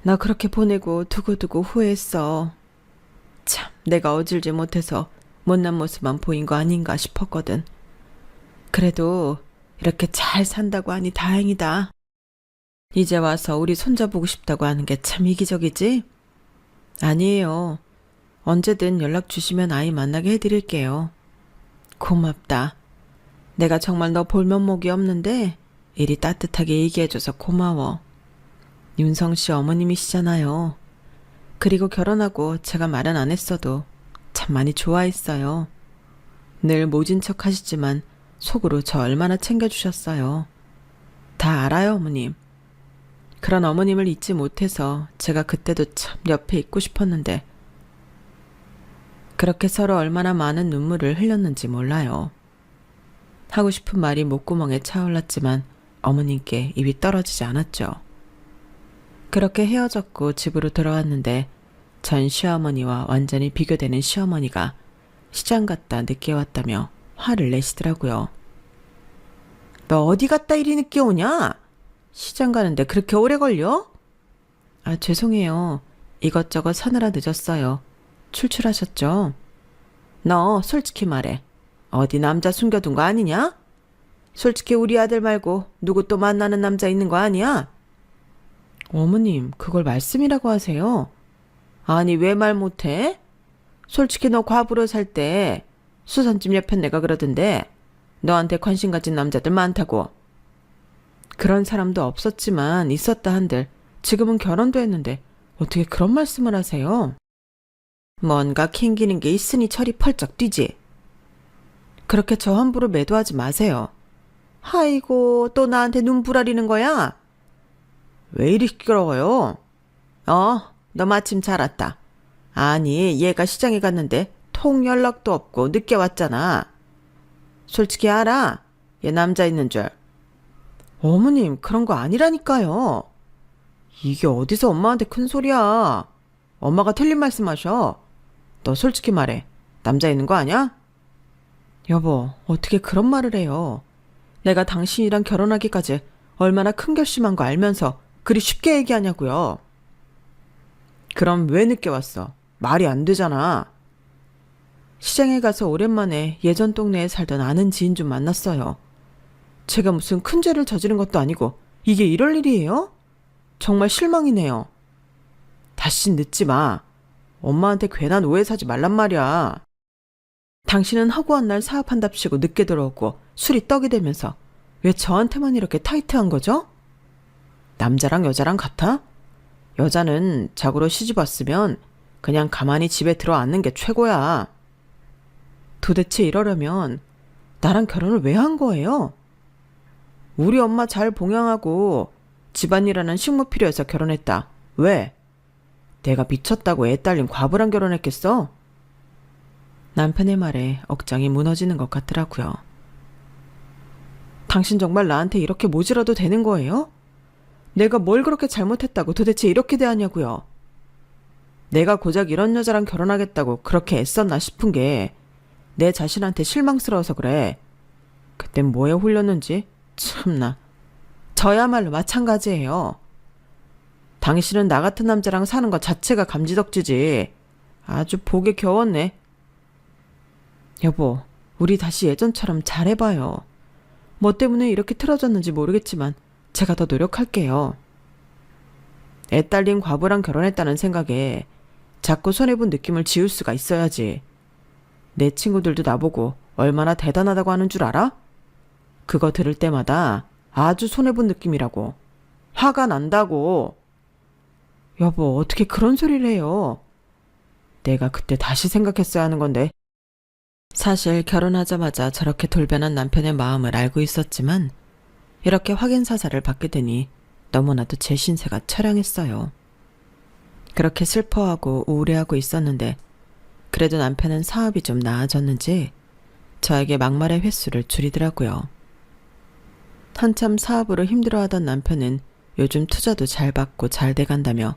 나 그렇게 보내고 두고두고 후회했어. 참, 내가 어질지 못해서 못난 모습만 보인 거 아닌가 싶었거든. 그래도 이렇게 잘 산다고 하니 다행이다. 이제 와서 우리 손자 보고 싶다고 하는 게 참 이기적이지? 아니에요. 언제든 연락 주시면 아이 만나게 해드릴게요. 고맙다. 내가 정말 너 볼 면목이 없는데 이리 따뜻하게 얘기해줘서 고마워. 윤성 씨 어머님이시잖아요. 그리고 결혼하고 제가 말은 안 했어도 참 많이 좋아했어요. 늘 모진 척 하시지만 속으로 저 얼마나 챙겨주셨어요. 다 알아요, 어머님. 그런 어머님을 잊지 못해서 제가 그때도 참 옆에 있고 싶었는데 그렇게 서로 얼마나 많은 눈물을 흘렸는지 몰라요. 하고 싶은 말이 목구멍에 차올랐지만 어머님께 입이 떨어지지 않았죠. 그렇게 헤어졌고 집으로 돌아왔는데 전 시어머니와 완전히 비교되는 시어머니가 시장 갔다 늦게 왔다며 화를 내시더라고요. 너 어디 갔다 이리 늦게 오냐? 시장 가는데 그렇게 오래 걸려? 아, 죄송해요. 이것저것 사느라 늦었어요. 출출하셨죠? 너 솔직히 말해. 어디 남자 숨겨둔 거 아니냐? 솔직히 우리 아들 말고 누구 또 만나는 남자 있는 거 아니야? 어머님, 그걸 말씀이라고 하세요? 아니, 왜 말 못해? 솔직히 너 과부로 살 때 수선집 옆에 내가 그러던데 너한테 관심 가진 남자들 많다고. 그런 사람도 없었지만 있었다 한들 지금은 결혼도 했는데 어떻게 그런 말씀을 하세요? 뭔가 캥기는 게 있으니 철이 펄쩍 뛰지. 그렇게 저 함부로 매도하지 마세요. 아이고, 또 나한테 눈부라리는 거야? 왜 이리 시끄러워요? 너 마침 잘 왔다. 아니, 얘가 시장에 갔는데 통 연락도 없고 늦게 왔잖아. 솔직히 알아? 얘 남자 있는 줄. 어머님, 그런 거 아니라니까요. 이게 어디서 엄마한테 큰 소리야. 엄마가 틀린 말씀하셔. 너 솔직히 말해. 남자 있는 거 아니야? 여보, 어떻게 그런 말을 해요. 내가 당신이랑 결혼하기까지 얼마나 큰 결심한 거 알면서 그리 쉽게 얘기하냐고요. 그럼 왜 늦게 왔어? 말이 안 되잖아. 시장에 가서 오랜만에 예전 동네에 살던 아는 지인 좀 만났어요. 제가 무슨 큰 죄를 저지른 것도 아니고 이게 이럴 일이에요? 정말 실망이네요. 다시 늦지 마. 엄마한테 괜한 오해 사지 말란 말이야. 당신은 허구한 날 사업한답시고 늦게 들어오고 술이 떡이 되면서 왜 저한테만 이렇게 타이트한 거죠? 남자랑 여자랑 같아? 여자는 자고로 시집 왔으면 그냥 가만히 집에 들어앉는 게 최고야. 도대체 이러려면 나랑 결혼을 왜 한 거예요? 우리 엄마 잘 봉양하고 집안일하는 식모 필요해서 결혼했다. 왜? 내가 미쳤다고 애 딸린 과부랑 결혼했겠어? 남편의 말에 억장이 무너지는 것 같더라고요. 당신 정말 나한테 이렇게 모질어도 되는 거예요? 내가 뭘 그렇게 잘못했다고 도대체 이렇게 대하냐고요. 내가 고작 이런 여자랑 결혼하겠다고 그렇게 애썼나 싶은 게 내 자신한테 실망스러워서 그래. 그땐 뭐에 홀렸는지 참나. 저야말로 마찬가지예요. 당신은 나 같은 남자랑 사는 것 자체가 감지덕지지. 아주 복에 겨웠네. 여보, 우리 다시 예전처럼 잘해봐요. 뭐 때문에 이렇게 틀어졌는지 모르겠지만 제가 더 노력할게요. 애 딸린 과부랑 결혼했다는 생각에 자꾸 손해본 느낌을 지울 수가 있어야지. 내 친구들도 나보고 얼마나 대단하다고 하는 줄 알아? 그거 들을 때마다 아주 손해본 느낌이라고. 화가 난다고. 여보, 어떻게 그런 소리를 해요? 내가 그때 다시 생각했어야 하는 건데. 사실 결혼하자마자 저렇게 돌변한 남편의 마음을 알고 있었지만 이렇게 확인사살을 받게 되니 너무나도 제 신세가 처량했어요. 그렇게 슬퍼하고 우울해하고 있었는데 그래도 남편은 사업이 좀 나아졌는지 저에게 막말의 횟수를 줄이더라고요. 한참 사업으로 힘들어하던 남편은 요즘 투자도 잘 받고 잘 돼간다며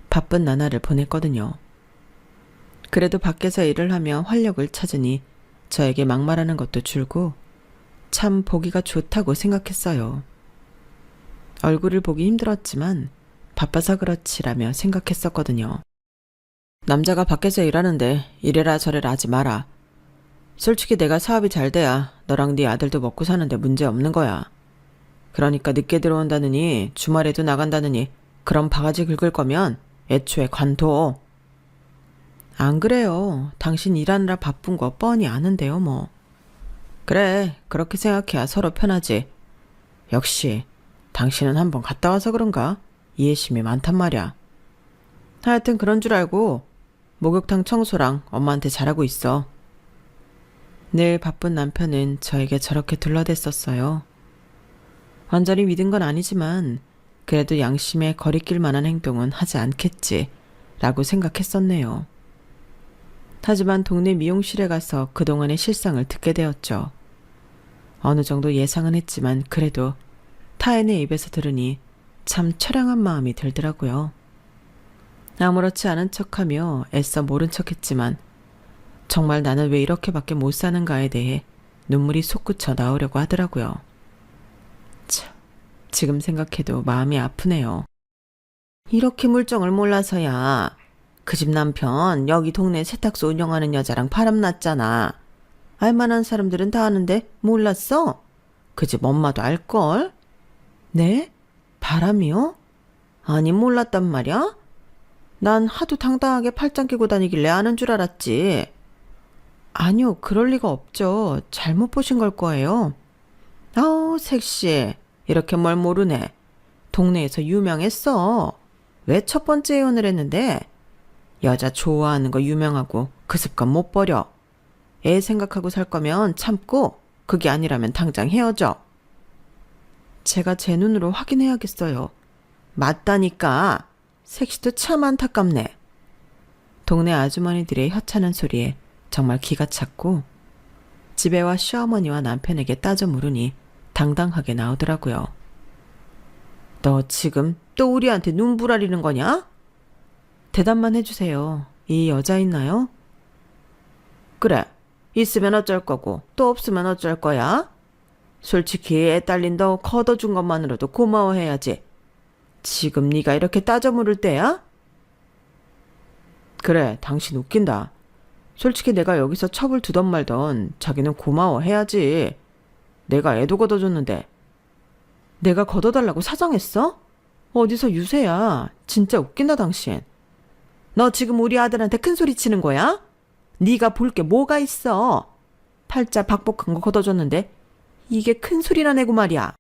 바쁜 나날을 보냈거든요. 그래도 밖에서 일을 하며 활력을 찾으니 저에게 막말하는 것도 줄고 참 보기가 좋다고 생각했어요. 얼굴을 보기 힘들었지만 바빠서 그렇지라며 생각했었거든요. 남자가 밖에서 일하는데 이래라 저래라 하지 마라. 솔직히 내가 사업이 잘 돼야 너랑 네 아들도 먹고 사는데 문제 없는 거야. 그러니까 늦게 들어온다느니 주말에도 나간다느니 그런 바가지 긁을 거면 애초에 관둬. 안 그래요. 당신 일하느라 바쁜 거 뻔히 아는데요 뭐. 그래, 그렇게 생각해야 서로 편하지. 역시 당신은 한번 갔다 와서 그런가? 이해심이 많단 말이야. 하여튼 그런 줄 알고 목욕탕 청소랑 엄마한테 잘하고 있어. 늘 바쁜 남편은 저에게 저렇게 둘러댔었어요. 완전히 믿은 건 아니지만 그래도 양심에 거리낄 만한 행동은 하지 않겠지 라고 생각했었네요. 하지만 동네 미용실에 가서 그동안의 실상을 듣게 되었죠. 어느 정도 예상은 했지만 그래도 타인의 입에서 들으니 참 처량한 마음이 들더라고요. 아무렇지 않은 척하며 애써 모른 척했지만 정말 나는 왜 이렇게밖에 못 사는가에 대해 눈물이 솟구쳐 나오려고 하더라고요. 참, 지금 생각해도 마음이 아프네요. 이렇게 물정을 몰라서야. 그 집 남편 여기 동네 세탁소 운영하는 여자랑 바람났잖아. 알만한 사람들은 다 아는데 몰랐어? 그 집 엄마도 알걸? 네? 바람이요? 아니 몰랐단 말이야? 난 하도 당당하게 팔짱 끼고 다니길래 아는 줄 알았지. 아니요, 그럴 리가 없죠. 잘못 보신 걸 거예요. 아우, 섹시. 이렇게 뭘 모르네. 동네에서 유명했어. 왜 첫 번째 예언을 했는데? 여자 좋아하는 거 유명하고 그 습관 못 버려. 애 생각하고 살 거면 참고 그게 아니라면 당장 헤어져. 제가 제 눈으로 확인해야겠어요. 맞다니까. 섹시도 참 안타깝네. 동네 아주머니들의 혀차는 소리에 정말 기가 찼고 집에 와 시어머니와 남편에게 따져 물으니 당당하게 나오더라고요. 너 지금 또 우리한테 눈부라리는 거냐? 대답만 해주세요. 이 여자 있나요? 그래, 있으면 어쩔 거고 또 없으면 어쩔 거야? 솔직히 애 딸린 너 걷어준 것만으로도 고마워해야지. 지금 네가 이렇게 따져 물을 때야? 그래, 당신 웃긴다. 솔직히 내가 여기서 첩을 두던 말던 자기는 고마워해야지. 내가 애도 걷어줬는데. 내가 걷어달라고 사정했어? 어디서 유세야. 진짜 웃긴다 당신. 너 지금 우리 아들한테 큰 소리 치는 거야? 네가 볼 게 뭐가 있어. 팔자 박복한 거 걷어줬는데 이게 큰 소리나 내고 말이야.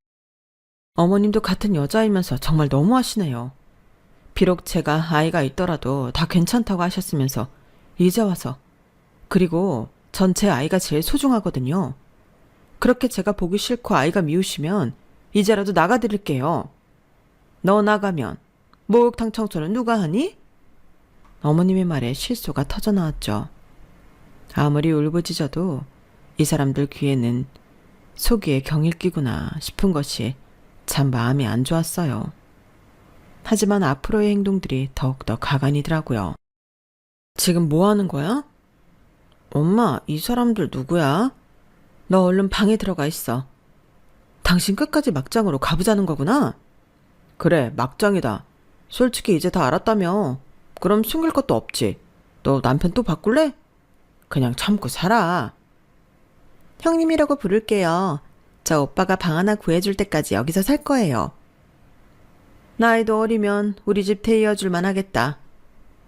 어머님도 같은 여자이면서 정말 너무하시네요. 비록 제가 아이가 있더라도 다 괜찮다고 하셨으면서 이제 와서. 그리고 전 제 아이가 제일 소중하거든요. 그렇게 제가 보기 싫고 아이가 미우시면 이제라도 나가드릴게요. 너 나가면 목욕탕 청소는 누가 하니? 어머님의 말에 실소가 터져나왔죠. 아무리 울부짖어도 이 사람들 귀에는 속이에 경일 끼구나 싶은 것이 참 마음이 안 좋았어요. 하지만 앞으로의 행동들이 더욱더 가관이더라고요. 지금 뭐 하는 거야? 엄마, 이 사람들 누구야? 너 얼른 방에 들어가 있어. 당신 끝까지 막장으로 가보자는 거구나? 그래, 막장이다. 솔직히 이제 다 알았다며. 그럼 숨길 것도 없지. 너 남편 또 바꿀래? 그냥 참고 살아. 형님이라고 부를게요. 저 오빠가 방 하나 구해줄 때까지 여기서 살 거예요. 나이도 어리면 우리 집 대이어줄만 하겠다.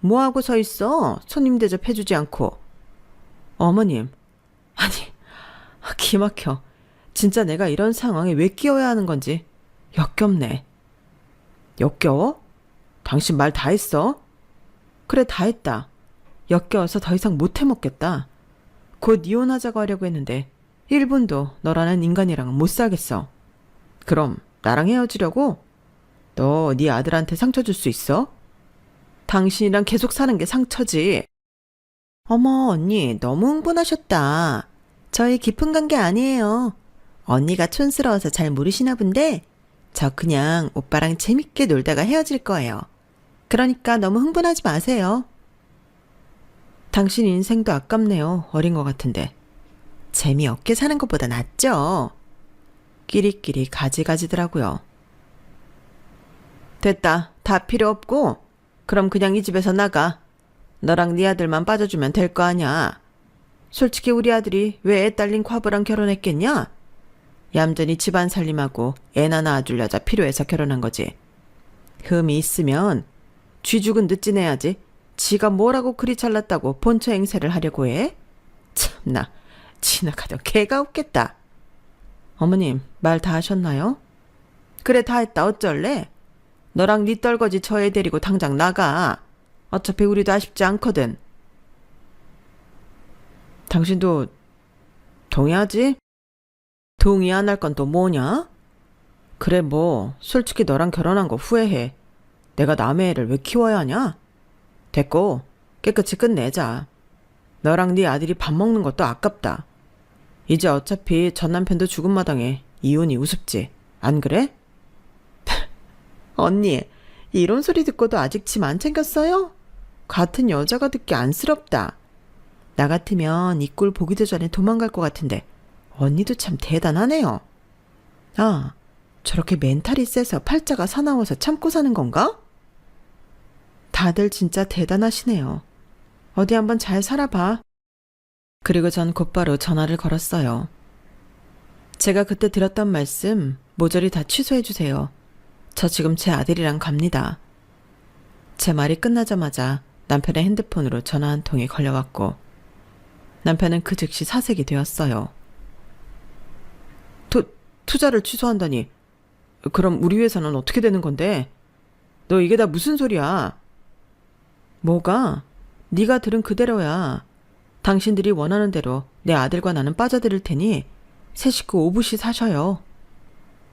뭐하고 서 있어? 손님 대접해주지 않고. 어머님. 아니, 기막혀. 진짜 내가 이런 상황에 왜 끼어야 하는 건지 역겹네. 역겨워? 당신 말 다 했어? 그래, 다 했다. 역겨워서 더 이상 못 해먹겠다. 곧 이혼하자고 하려고 했는데 1분도 너라는 인간이랑은 못 살겠어. 그럼 나랑 헤어지려고? 너 네 아들한테 상처 줄 수 있어? 당신이랑 계속 사는 게 상처지. 어머, 언니, 너무 흥분하셨다. 저희 깊은 관계 아니에요. 언니가 촌스러워서 잘 모르시나 본데, 저 그냥 오빠랑 재밌게 놀다가 헤어질 거예요. 그러니까 너무 흥분하지 마세요. 당신 인생도 아깝네요. 어린 것 같은데. 재미없게 사는 것보다 낫죠. 끼리끼리 가지가지더라고요. 됐다. 다 필요 없고 그럼 그냥 이 집에서 나가. 너랑 네 아들만 빠져주면 될 거 아냐. 솔직히 우리 아들이 왜 애 딸린 과부랑 결혼했겠냐? 얌전히 집안 살림하고 애나 낳아줄 여자 필요해서 결혼한 거지. 흠이 있으면 쥐 죽은 늦지 내야지. 지가 뭐라고 그리 잘났다고 본처 행세를 하려고 해? 참나, 지나가던 개가 없겠다. 어머님, 말 다 하셨나요? 그래, 다 했다. 어쩔래? 너랑 네 떨거지 저 애 데리고 당장 나가. 어차피 우리도 아쉽지 않거든. 당신도 동의하지? 동의 안 할 건 또 뭐냐? 그래, 뭐 솔직히 너랑 결혼한 거 후회해. 내가 남의 애를 왜 키워야 하냐? 됐고 깨끗이 끝내자. 너랑 네 아들이 밥 먹는 것도 아깝다. 이제 어차피 전 남편도 죽은 마당에 이혼이 우습지. 안 그래? 언니, 이런 소리 듣고도 아직 짐 안 챙겼어요? 같은 여자가 듣기 안쓰럽다. 나 같으면 이 꼴 보기도 전에 도망갈 것 같은데 언니도 참 대단하네요. 아, 저렇게 멘탈이 세서 팔자가 사나워서 참고 사는 건가? 다들 진짜 대단하시네요. 어디 한번 잘 살아봐. 그리고 전 곧바로 전화를 걸었어요. 제가 그때 드렸던 말씀 모조리 다 취소해 주세요. 저 지금 제 아들이랑 갑니다. 제 말이 끝나자마자 남편의 핸드폰으로 전화 한 통이 걸려왔고 남편은 그 즉시 사색이 되었어요. 투자를 취소한다니. 그럼 우리 회사는 어떻게 되는 건데? 너 이게 다 무슨 소리야? 뭐가? 네가 들은 그대로야. 당신들이 원하는 대로 내 아들과 나는 빠져들일 테니 세 식구 오붓이 사셔요.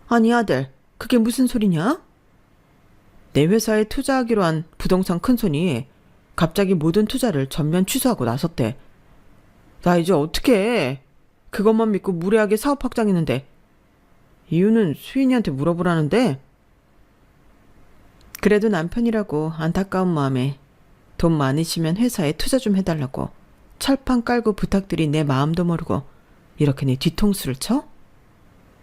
아니 아들, 그게 무슨 소리냐? 내 회사에 투자하기로 한 부동산 큰손이 갑자기 모든 투자를 전면 취소하고 나섰대. 나 이제 어떡해. 그것만 믿고 무례하게 사업 확장했는데 이유는 수인이한테 물어보라는데. 그래도 남편이라고 안타까운 마음에 돈 많으시면 회사에 투자 좀 해달라고 철판 깔고 부탁드린 내 마음도 모르고 이렇게 내 뒤통수를 쳐?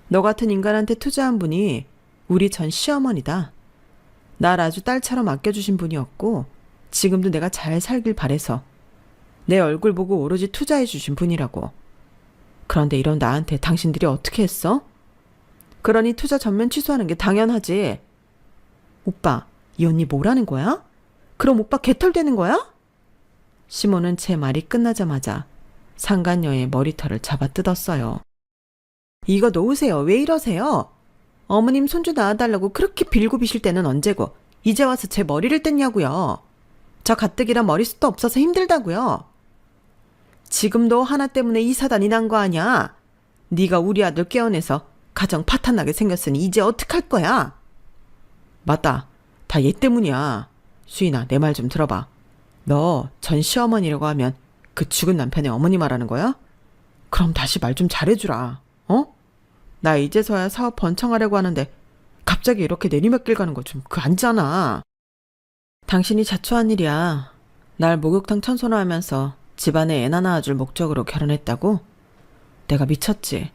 너 같은 인간한테 투자한 분이 우리 전 시어머니다. 날 아주 딸처럼 아껴주신 분이었고 지금도 내가 잘 살길 바래서 내 얼굴 보고 오로지 투자해 주신 분이라고. 그런데 이런 나한테 당신들이 어떻게 했어? 그러니 투자 전면 취소하는 게 당연하지. 오빠, 이 언니 뭐라는 거야? 그럼 오빠 개털되는 거야? 시모는 제 말이 끝나자마자 상간녀의 머리털을 잡아 뜯었어요. 이거 놓으세요. 왜 이러세요? 어머님 손주 낳아달라고 그렇게 빌고 비실 때는 언제고 이제 와서 제 머리를 뜯냐고요. 저 가뜩이나 머리숱도 없어서 힘들다고요. 지금도 하나 때문에 이 사단이 난 거 아니야. 네가 우리 아들 깨어내서 가정 파탄나게 생겼으니 이제 어떡할 거야? 맞다. 다 얘 때문이야. 수인아, 내 말 좀 들어봐. 너 전 시어머니라고 하면 그 죽은 남편의 어머니 말하는 거야? 그럼 다시 말 좀 잘해주라. 어? 나 이제서야 사업 번창하려고 하는데 갑자기 이렇게 내리막길 가는 거 좀 아니잖아. 당신이 자초한 일이야. 날 목욕탕 천소나 하면서 집안에 애나 낳아줄 목적으로 결혼했다고? 내가 미쳤지.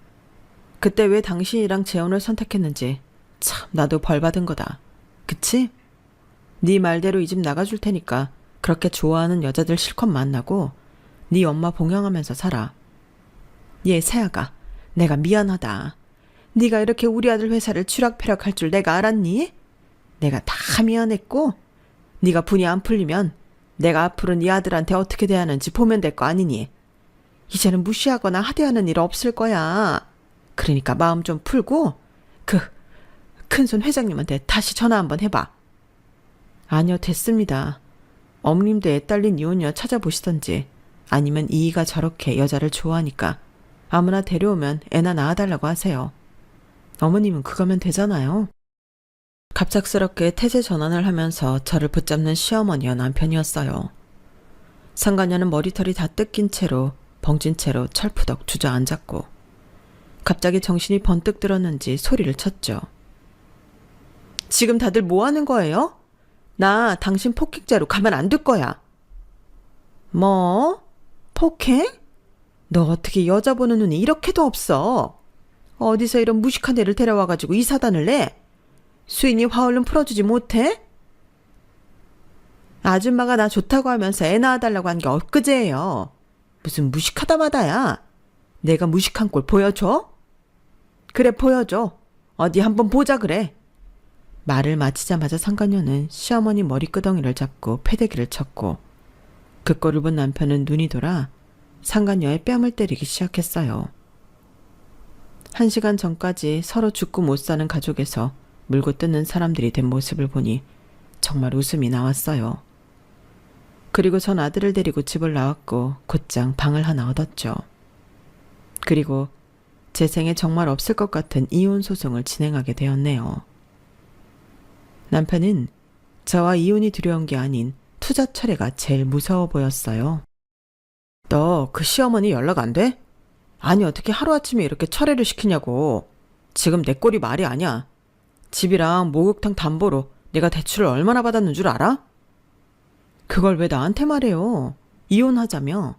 그때 왜 당신이랑 재혼을 선택했는지 참 나도 벌 받은 거다. 그치? 네 말대로 이 집 나가줄 테니까 그렇게 좋아하는 여자들 실컷 만나고 네 엄마 봉양하면서 살아. 얘 새아가, 내가 미안하다. 네가 이렇게 우리 아들 회사를 추락펴락할 줄 내가 알았니? 내가 다 미안했고 네가 분이 안 풀리면 내가 앞으로 네 아들한테 어떻게 대하는지 보면 될 거 아니니. 이제는 무시하거나 하대하는 일 없을 거야. 그러니까 마음 좀 풀고 그 큰손 회장님한테 다시 전화 한번 해봐. 아니요, 됐습니다. 어머님도 애 딸린 이혼녀 찾아보시던지 아니면 이이가 저렇게 여자를 좋아하니까 아무나 데려오면 애나 낳아달라고 하세요. 어머님은 그거면 되잖아요. 갑작스럽게 태세 전환을 하면서 저를 붙잡는 시어머니와 남편이었어요. 상간녀는 머리털이 다 뜯긴 채로 벙진 채로 철푸덕 주저앉았고 갑자기 정신이 번뜩 들었는지 소리를 쳤죠. 지금 다들 뭐 하는 거예요? 나 당신 폭행자로 가만 안 둘 거야. 뭐? 폭행? 너 어떻게 여자 보는 눈이 이렇게도 없어? 어디서 이런 무식한 애를 데려와가지고 이 사단을 내? 수인이 화 얼른 풀어주지 못해? 아줌마가 나 좋다고 하면서 애 낳아달라고 한 게 엊그제예요. 무슨 무식하다마다야. 내가 무식한 꼴 보여줘? 그래 보여줘. 어디 한번 보자 그래. 말을 마치자마자 상간녀는 시어머니 머리끄덩이를 잡고 패대기를 쳤고 그 꼴을 본 남편은 눈이 돌아 상간녀의 뺨을 때리기 시작했어요. 1시간 전까지 서로 죽고 못 사는 가족에서 물고 뜯는 사람들이 된 모습을 보니 정말 웃음이 나왔어요. 그리고 전 아들을 데리고 집을 나왔고 곧장 방을 하나 얻었죠. 그리고 제 생에 정말 없을 것 같은 이혼 소송을 진행하게 되었네요. 남편은 저와 이혼이 두려운 게 아닌 투자 철회가 제일 무서워 보였어요. 너 그 시어머니 연락 안 돼? 아니 어떻게 하루아침에 이렇게 철회를 시키냐고. 지금 내 꼴이 말이 아니야. 집이랑 목욕탕 담보로 내가 대출을 얼마나 받았는 줄 알아? 그걸 왜 나한테 말해요? 이혼하자며.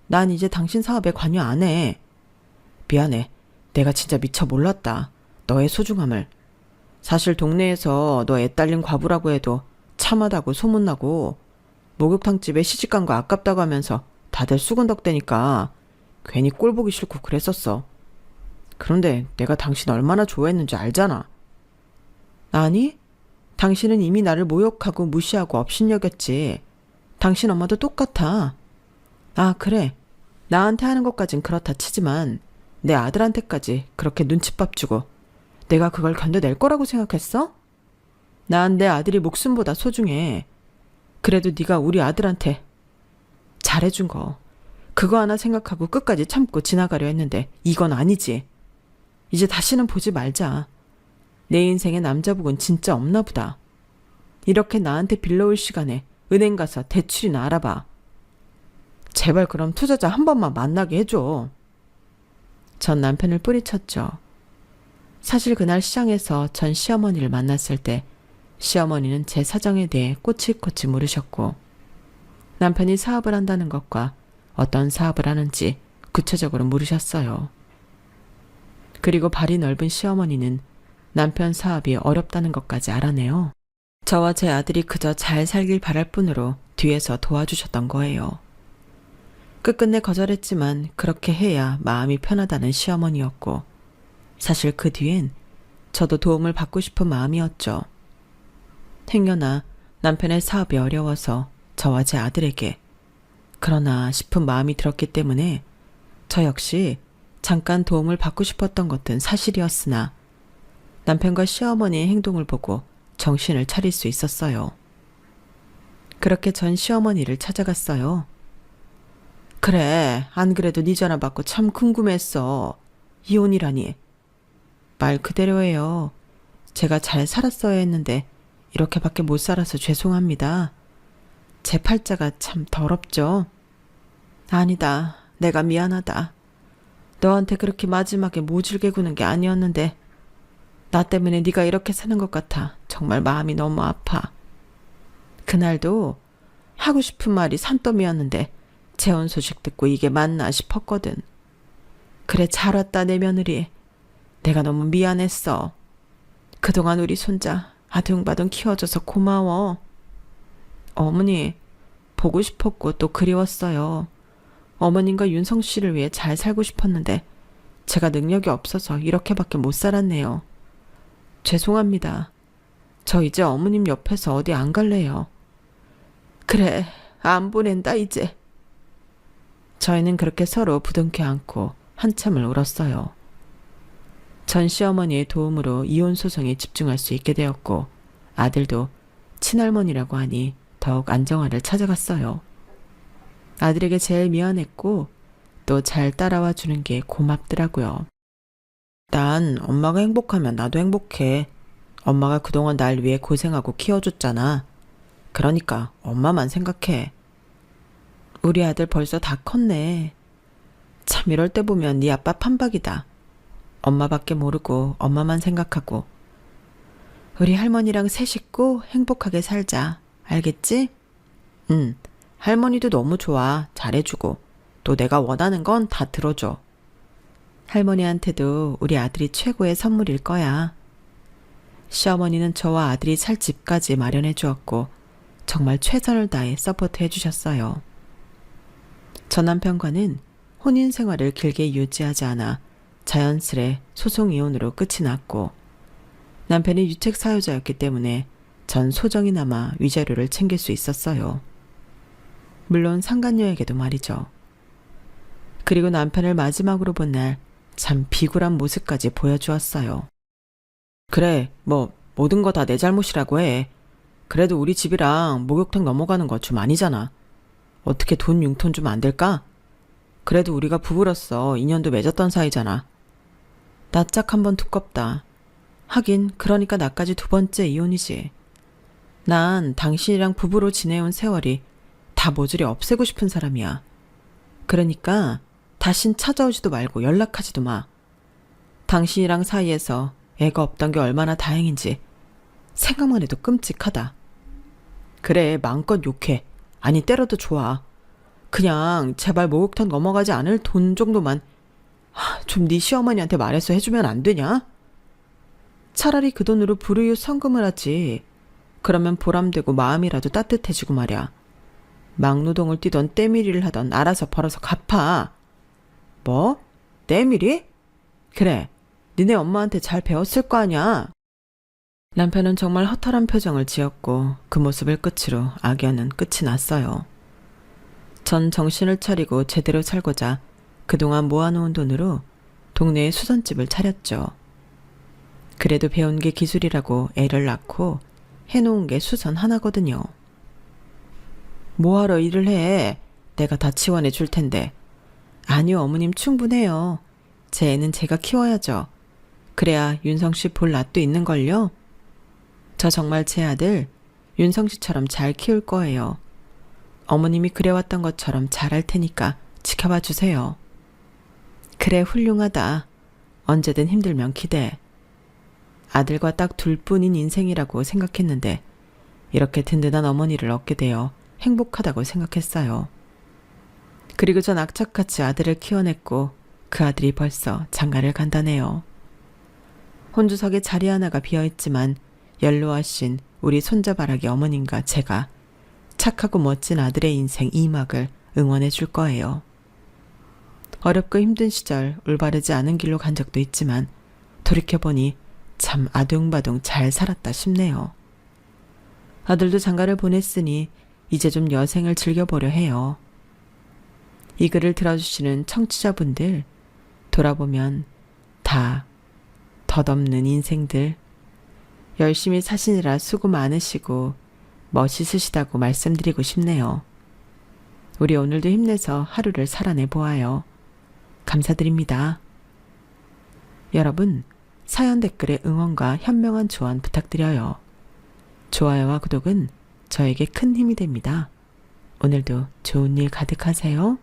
난 이제 당신 사업에 관여 안 해. 미안해. 내가 진짜 미처 몰랐다. 너의 소중함을. 사실 동네에서 너 애 딸린 과부라고 해도 참하다고 소문나고 목욕탕집에 시집간 거 아깝다고 하면서 다들 수근덕대니까 괜히 꼴 보기 싫고 그랬었어. 그런데 내가 당신 얼마나 좋아했는지 알잖아. 아니? 당신은 이미 나를 모욕하고 무시하고 업신여겼지. 당신 엄마도 똑같아. 아 그래. 나한테 하는 것까진 그렇다 치지만 내 아들한테까지 그렇게 눈칫밥 주고 내가 그걸 견뎌낼 거라고 생각했어? 난 내 아들이 목숨보다 소중해. 그래도 네가 우리 아들한테 잘해준 거 그거 하나 생각하고 끝까지 참고 지나가려 했는데 이건 아니지. 이제 다시는 보지 말자. 내 인생에 남자복은 진짜 없나 보다. 이렇게 나한테 빌려올 시간에 은행 가서 대출이나 알아봐. 제발 그럼 투자자 한 번만 만나게 해줘. 전 남편을 뿌리쳤죠. 사실 그날 시장에서 전 시어머니를 만났을 때 시어머니는 제 사정에 대해 꼬치꼬치 물으셨고 남편이 사업을 한다는 것과 어떤 사업을 하는지 구체적으로 물으셨어요. 그리고 발이 넓은 시어머니는 남편 사업이 어렵다는 것까지 알아내요. 저와 제 아들이 그저 잘 살길 바랄 뿐으로 뒤에서 도와주셨던 거예요. 끝끝내 거절했지만 그렇게 해야 마음이 편하다는 시어머니였고 사실 그 뒤엔 저도 도움을 받고 싶은 마음이었죠. 행여나 남편의 사업이 어려워서 저와 제 아들에게 그러나 싶은 마음이 들었기 때문에 저 역시 잠깐 도움을 받고 싶었던 것은 사실이었으나 남편과 시어머니의 행동을 보고 정신을 차릴 수 있었어요. 그렇게 전 시어머니를 찾아갔어요. 그래, 안 그래도 네 전화 받고 참 궁금했어. 이혼이라니. 말 그대로예요. 제가 잘 살았어야 했는데 이렇게밖에 못 살아서 죄송합니다. 제 팔자가 참 더럽죠. 아니다. 내가 미안하다. 너한테 그렇게 마지막에 모질게 구는 게 아니었는데 나 때문에 네가 이렇게 사는 것 같아. 정말 마음이 너무 아파. 그날도 하고 싶은 말이 산더미였는데 재혼 소식 듣고 이게 맞나 싶었거든. 그래 잘 왔다 내 며느리. 내가 너무 미안했어. 그동안 우리 손자 아둥바둥 키워줘서 고마워. 어머니 보고 싶었고 또 그리웠어요. 어머님과 윤성 씨를 위해 잘 살고 싶었는데 제가 능력이 없어서 이렇게밖에 못 살았네요. 죄송합니다. 저 이제 어머님 옆에서 어디 안 갈래요. 그래, 안 보낸다 이제. 저희는 그렇게 서로 부둥켜 안고 한참을 울었어요. 전 시어머니의 도움으로 이혼 소송에 집중할 수 있게 되었고 아들도 친할머니라고 하니 더욱 안정화를 찾아갔어요. 아들에게 제일 미안했고 또 잘 따라와 주는 게 고맙더라고요. 난 엄마가 행복하면 나도 행복해. 엄마가 그동안 날 위해 고생하고 키워줬잖아. 그러니까 엄마만 생각해. 우리 아들 벌써 다 컸네. 참 이럴 때 보면 네 아빠 판박이다. 엄마밖에 모르고 엄마만 생각하고. 우리 할머니랑 새 식구 행복하게 살자. 알겠지? 응. 할머니도 너무 좋아. 잘해주고. 또 내가 원하는 건 다 들어줘. 할머니한테도 우리 아들이 최고의 선물일 거야. 시어머니는 저와 아들이 살 집까지 마련해 주었고 정말 최선을 다해 서포트해 주셨어요. 전 남편과는 혼인 생활을 길게 유지하지 않아 자연스레 소송 이혼으로 끝이 났고 남편이 유책 사유자였기 때문에 전 소정이 남아 위자료를 챙길 수 있었어요. 물론 상간녀에게도 말이죠. 그리고 남편을 마지막으로 본 날 참 비굴한 모습까지 보여주었어요. 그래, 모든 거 다 내 잘못이라고 해. 그래도 우리 집이랑 목욕탕 넘어가는 거 좀 아니잖아. 어떻게 돈 융통 좀 안 될까? 그래도 우리가 부부로서 인연도 맺었던 사이잖아. 낯짝 한번 두껍다. 하긴 그러니까 나까지 2번째 이혼이지. 난 당신이랑 부부로 지내온 세월이 다 모조리 없애고 싶은 사람이야. 그러니까 다신 찾아오지도 말고 연락하지도 마. 당신이랑 사이에서 애가 없던 게 얼마나 다행인지 생각만 해도 끔찍하다. 그래, 마음껏 욕해. 아니 때려도 좋아. 그냥 제발 목욕탕 넘어가지 않을 돈 정도만 좀 네 시어머니한테 말해서 해주면 안 되냐? 차라리 그 돈으로 불우이웃 성금을 하지. 그러면 보람되고 마음이라도 따뜻해지고 말이야. 막노동을 뛰던 때밀이를 하던 알아서 벌어서 갚아. 뭐? 때밀이? 그래, 니네 엄마한테 잘 배웠을 거 아냐? 남편은 정말 허탈한 표정을 지었고 그 모습을 끝으로 악연은 끝이 났어요. 전 정신을 차리고 제대로 살고자 그동안 모아놓은 돈으로 동네에 수선집을 차렸죠. 그래도 배운 게 기술이라고 애를 낳고 해놓은 게 수선 하나거든요. 뭐하러 일을 해? 내가 다 지원해 줄 텐데. 아니요, 어머님 충분해요. 제 애는 제가 키워야죠. 그래야 윤성씨 볼 낯도 있는걸요? 저 정말 제 아들 윤성씨처럼 잘 키울 거예요. 어머님이 그래왔던 것처럼 잘할 테니까 지켜봐 주세요. 그래, 훌륭하다. 언제든 힘들면 기대. 아들과 딱 둘뿐인 인생이라고 생각했는데 이렇게 든든한 어머니를 얻게 되어 행복하다고 생각했어요. 그리고 전 악착같이 아들을 키워냈고 그 아들이 벌써 장가를 간다네요. 혼주석에 자리 하나가 비어있지만 연로하신 우리 손자바라기 어머님과 제가 착하고 멋진 아들의 인생 2막을 응원해 줄 거예요. 어렵고 힘든 시절 올바르지 않은 길로 간 적도 있지만 돌이켜보니 참 아둥바둥 잘 살았다 싶네요. 아들도 장가를 보냈으니 이제 좀 여생을 즐겨보려 해요. 이 글을 들어주시는 청취자분들, 돌아보면 다 덧없는 인생들, 열심히 사시느라 수고 많으시고 멋있으시다고 말씀드리고 싶네요. 우리 오늘도 힘내서 하루를 살아내 보아요. 감사드립니다. 여러분, 사연 댓글에 응원과 현명한 조언 부탁드려요. 좋아요와 구독은 저에게 큰 힘이 됩니다. 오늘도 좋은 일 가득하세요.